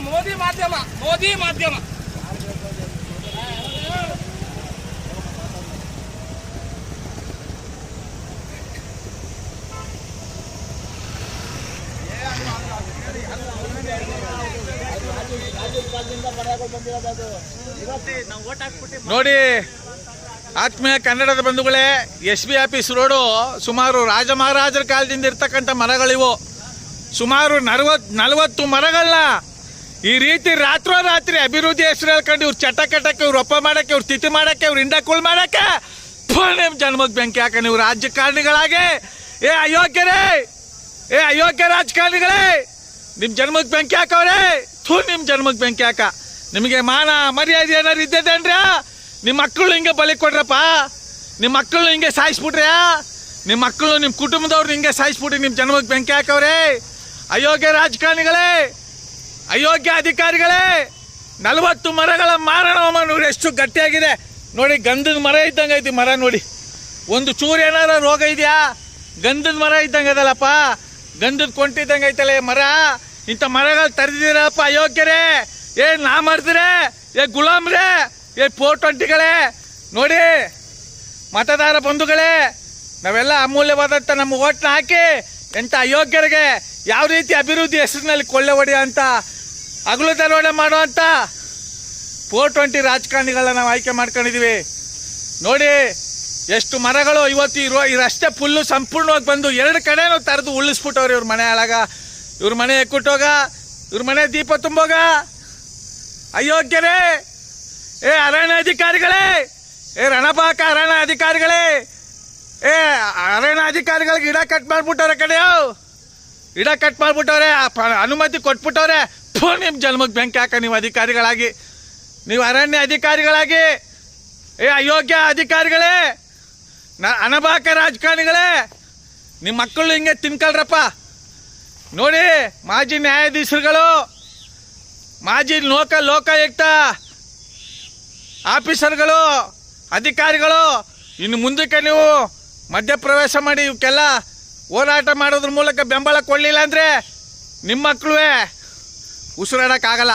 ಮೋದಿ ಮಾಧ್ಯಮ ನೋಡಿ ಆತ್ಮೀಯ ಕನ್ನಡದ ಬಂಧುಗಳೇ, SB ಆಫೀಸ್ ರೋಡು ಸುಮಾರು ರಾಜ ಮಹಾರಾಜರ ಕಾಲದಿಂದ ಇರ್ತಕ್ಕಂಥ ಮರಗಳಿವು. ಸುಮಾರು 40 ಮರಗಳನ್ನ ಈ ರೀತಿ ರಾತ್ರೋರಾತ್ರಿ ಅಭಿವೃದ್ಧಿ ಹೆಸರು ಹೇಳ್ಕೊಂಡು ಇವ್ರು ಚಟ ಕಟ್ಟಕ್ಕೆ, ಇವ್ರು ಒಪ್ಪ ಮಾಡಕ್ಕೆ, ಇವ್ರು ತಿಥಿ ಮಾಡಕ್ಕೆ, ಇವ್ರು ಹಿಂಡಕುಳ್ ಮಾಡಕ್ಕೆ ನಿಮ್ಮ ಜನ್ಮಕ್ಕೆ ಬೆಂಕಿ ಹಾಕ. ನೀವು ರಾಜಕಾರಣಿಗಳಾಗಿ ಅಯೋಗ್ಯ ರಾಜಕಾರಣಿಗಳೇ, ನಿಮ್ಮ ಜನ್ಮಕ್ಕೆ ಬೆಂಕಿ ಹಾಕವ್ರೆ. ನಿಮ್ಮ ಜನ್ಮಕ್ಕೆ ಬೆಂಕಿ ಹಾಕ. ನಿಮಗೆ ಮಾನ ಮರ್ಯಾದೆ ಏನಾರು ಇದ್ದೇನ್ರಿ? ನಿಮ್ಮ ಮಕ್ಕಳು ಹಿಂಗೆ ಬಲಿ ಕೊಡ್ರಪ್ಪ, ನಿಮ್ಮ ಮಕ್ಕಳು ಹಿಂಗೆ ಸಾಯಿಸ್ಬಿಟ್ರೆ, ನಿಮ್ಮ ಮಕ್ಕಳು ನಿಮ್ಮ ಕುಟುಂಬದವ್ರು ಹಿಂಗೆ ಸಾಯಿಸ್ಬಿಟ್ರಿ ನಿಮ್ಮ ಜನ್ಮಕ್ಕೆ ಬೆಂಕಿ ಹಾಕವ್ರೆ. ಅಯೋಗ್ಯ ರಾಜಕಾರಣಿಗಳೇ, ಅಯೋಗ್ಯ ಅಧಿಕಾರಿಗಳೇ, 40 ಮರಗಳ ಮಾರಣ ನೋಡಿ ಎಷ್ಟು ಗಟ್ಟಿಯಾಗಿದೆ ನೋಡಿ. ಗಂಧದ ಮರ ಇದ್ದಂಗೆ ಐತಿ ಮರ ನೋಡಿ. ಒಂದು ಚೂರು ಏನಾರ ರೋಗ ಇದೆಯಾ? ಗಂಧದ ಮರ ಇದ್ದಂಗೆ ಅದಲ್ಲಪ್ಪ, ಗಂಧದ ಕೊಂಟಿದ್ದಂಗೆ ಐತಲ್ಲ ಮರ. ಇಂಥ ಮರಗಳು ತರದಿದ್ದೀರಪ್ಪ ಅಯೋಗ್ಯರೇ. ನಾ ಮಾಡ್ತೀರೇ, ಗುಲಾಮ್ರೇ, 420ಗಳೇ. ನೋಡಿ ಮತದಾರ ಬಂಧುಗಳೇ, ನಾವೆಲ್ಲ ಅಮೂಲ್ಯವಾದಂಥ ನಮ್ಮ ಓಟ್ನ ಹಾಕಿ ಎಂಥ ಅಯೋಗ್ಯರಿಗೆ ಯಾವ ರೀತಿ ಅಭಿವೃದ್ಧಿ ಹೆಸರಿನಲ್ಲಿ ಕೊಳ್ಳೆ ಹೊಡೆಯೋ ಅಂತ, ಹಗಲು ದರೋಡೆ ಮಾಡುವಂಥ 420 ರಾಜಕಾರಣಿಗಳನ್ನ ನಾವು ಆಯ್ಕೆ ಮಾಡ್ಕೊಂಡಿದ್ದೀವಿ. ನೋಡಿ ಎಷ್ಟು ಮರಗಳು ಇವತ್ತು ಈ ರಸ್ತೆ ಫುಲ್ಲು ಸಂಪೂರ್ಣವಾಗಿ ಬಂದು 2 ಕಡೆನೂ ತರದು ಉಳಿಸ್ಬಿಟ್ಟವ್ರು. ಇವ್ರ ಮನೆ ಹಾಳಾಗ, ಇವ್ರ ಮನೆ ಎಕ್ಕುಟ್ಟೋಗ, ಇವ್ರ ಮನೆ ದೀಪ ತುಂಬೋಗ. ಅಯೋಗ್ಯರೇ, ಅರಣ್ಯ ಅಧಿಕಾರಿಗಳೇ, ರಣಪಾಕ ಅರಣ್ಯ ಅಧಿಕಾರಿಗಳೇ, ಅರಣ್ಯ ಅಧಿಕಾರಿಗಳಿಗೆ ಗಿಡ ಕಟ್ ಮಾಡ್ಬಿಟ್ಟವ್ರೆ ಕಡೆಯೋ, ಗಿಡ ಕಟ್ ಮಾಡ್ಬಿಟ್ಟವ್ರೆ, ಅನುಮತಿ ಕೊಟ್ಬಿಟ್ಟವ್ರೆ. ನಿಮ್ಮ ಜನ್ಮಕ್ಕೆ ಬೆಂಕಿ ಹಾಕ. ನೀವು ಅಧಿಕಾರಿಗಳಾಗಿ, ನೀವು ಅರಣ್ಯ ಅಧಿಕಾರಿಗಳಾಗಿ, ಅಯೋಗ್ಯ ಅಧಿಕಾರಿಗಳೇ, ಅನಪಾಕ ರಾಜಕಾರಣಿಗಳೇ, ನಿಮ್ಮ ಮಕ್ಕಳು ಹಿಂಗೆ ತಿನ್ಕಳ್ರಪ್ಪ. ನೋಡಿ ಮಾಜಿ ನ್ಯಾಯಾಧೀಶರುಗಳು, ಮಾಜಿ ಲೋಕಾಯುಕ್ತ ಆಫೀಸರ್ಗಳು, ಅಧಿಕಾರಿಗಳು, ಇನ್ನು ಮುಂದಕ್ಕೆ ನೀವು ಮಧ್ಯಪ್ರವೇಶ ಮಾಡಿ ಇವಕ್ಕೆಲ್ಲ ಹೋರಾಟ ಮಾಡೋದ್ರ ಮೂಲಕ ಬೆಂಬಲ ಕೊಡಲಿಲ್ಲ ಅಂದರೆ ನಿಮ್ಮ ಮಕ್ಕಳು ಉಸಿರಾಡೋಕ್ಕಾಗಲ್ಲ.